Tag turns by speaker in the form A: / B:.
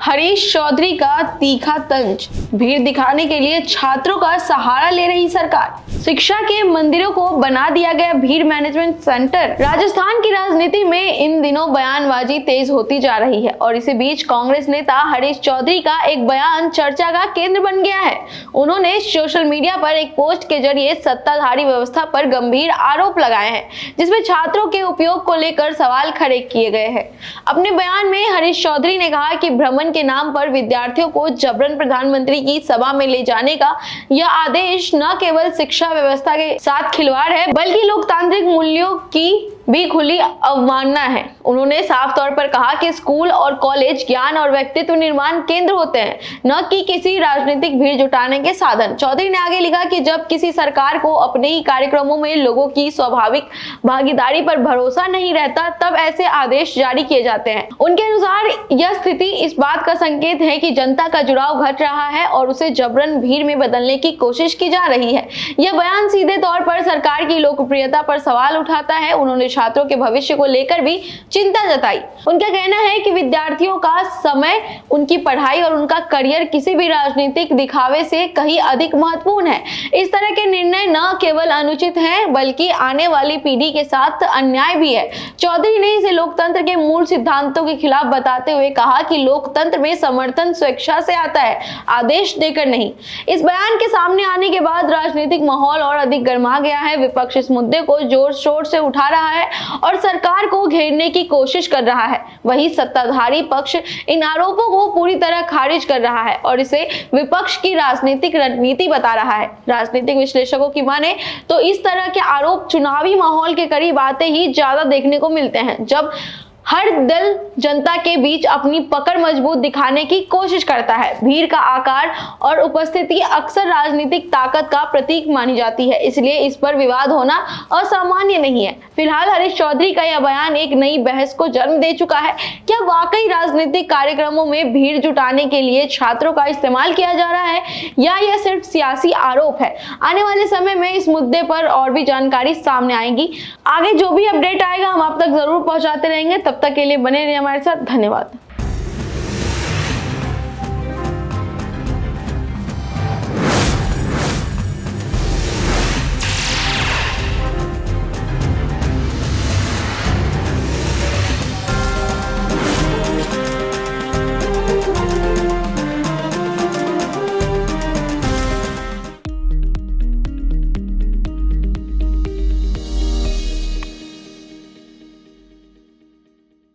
A: हरीश चौधरी का तीखा तंज, भीड़ दिखाने के लिए छात्रों का सहारा ले रही सरकार। शिक्षा के मंदिरों को बना दिया गया भीड़ मैनेजमेंट सेंटर। राजस्थान की राजनीति में इन दिनों बयानबाजी तेज होती जा रही है और इसी बीच कांग्रेस नेता हरीश चौधरी का एक बयान चर्चा का केंद्र बन गया है। उन्होंने सोशल मीडिया पर एक पोस्ट के जरिए सत्ताधारी व्यवस्था पर गंभीर आरोप लगाए हैं, जिसमें छात्रों के उपयोग को लेकर सवाल खड़े किए गए हैं। अपने बयान में हरीश चौधरी ने कहा कि भ्रमण के नाम पर विद्यार्थियों को जबरन प्रधानमंत्री की सभा में ले जाने का यह आदेश न केवल शिक्षा व्यवस्था के साथ खिलवाड़ है, बल्कि लोकतांत्रिक मूल्यों की भी खुली अवमानना है। उन्होंने साफ तौर पर कहा कि स्कूल और कॉलेज ज्ञान और व्यक्तित्व निर्माण केंद्र होते हैं, न कि किसी राजनीतिक भीड़ जुटाने के साधन। चौधरी ने आगे लिखा कि जब किसी सरकार को अपने ही कार्यक्रमों में लोगों की स्वाभाविक भागीदारी पर भरोसा नहीं रहता, तब ऐसे आदेश जारी किए जाते हैं। उनके अनुसार यह स्थिति इस बात का संकेत है कि जनता का जुड़ाव घट रहा है और उसे जबरन भीड़ में बदलने की कोशिश की जा रही है। यह बयान सीधे तौर पर सरकार की लोकप्रियता पर सवाल उठाता है। उन्होंने छात्रों के भविष्य को लेकर भी चिंता जताई। उनका कहना है कि विद्यार्थियों का समय, उनकी पढ़ाई और उनका करियर किसी भी राजनीतिक दिखावे से कहीं अधिक महत्वपूर्ण है। इस तरह के निर्णय न केवल अनुचित हैं, बल्कि आने वाली पीढ़ी के साथ अन्याय भी है। चौधरी ने इसे लोकतंत्र के मूल सिद्धांतों के खिलाफ बताते हुए कहा कि लोकतंत्र में समर्थन स्वेच्छा से आता है, आदेश देकर नहीं। इस बयान के सामने आने के बाद राजनीतिक माहौल और अधिक गर्मा गया है। विपक्ष इस मुद्दे को जोर शोर से उठा रहा है और सरकार को घेरने की कोशिश कर रहा है। वहीं सत्ताधारी पक्ष इन आरोपों को पूरी तरह खारिज कर रहा है और इसे विपक्ष की राजनीतिक रणनीति बता रहा है। राजनीतिक विश्लेषकों की माने तो इस तरह के आरोप चुनावी माहौल के करीब आते ही ज्यादा देखने को मिलते हैं, जब हर दल जनता के बीच अपनी पकड़ मजबूत दिखाने की कोशिश करता है। भीड़ का आकार और उपस्थिति अक्सर राजनीतिक ताकत का प्रतीक मानी जाती है, इसलिए इस पर विवाद होना असामान्य नहीं है। फिलहाल हरीश चौधरी का यह बयान एक नई बहस को जन्म दे चुका है। क्या वाकई राजनीतिक कार्यक्रमों में भीड़ जुटाने के लिए छात्रों का इस्तेमाल किया जा रहा है, या यह सिर्फ सियासी आरोप है? आने वाले समय में इस मुद्दे पर और भी जानकारी सामने आएगी। आगे जो भी अपडेट आएगा हम आप तक जरूर पहुंचाते रहेंगे। तब तक के लिए बने रहिए हमारे साथ। धन्यवाद।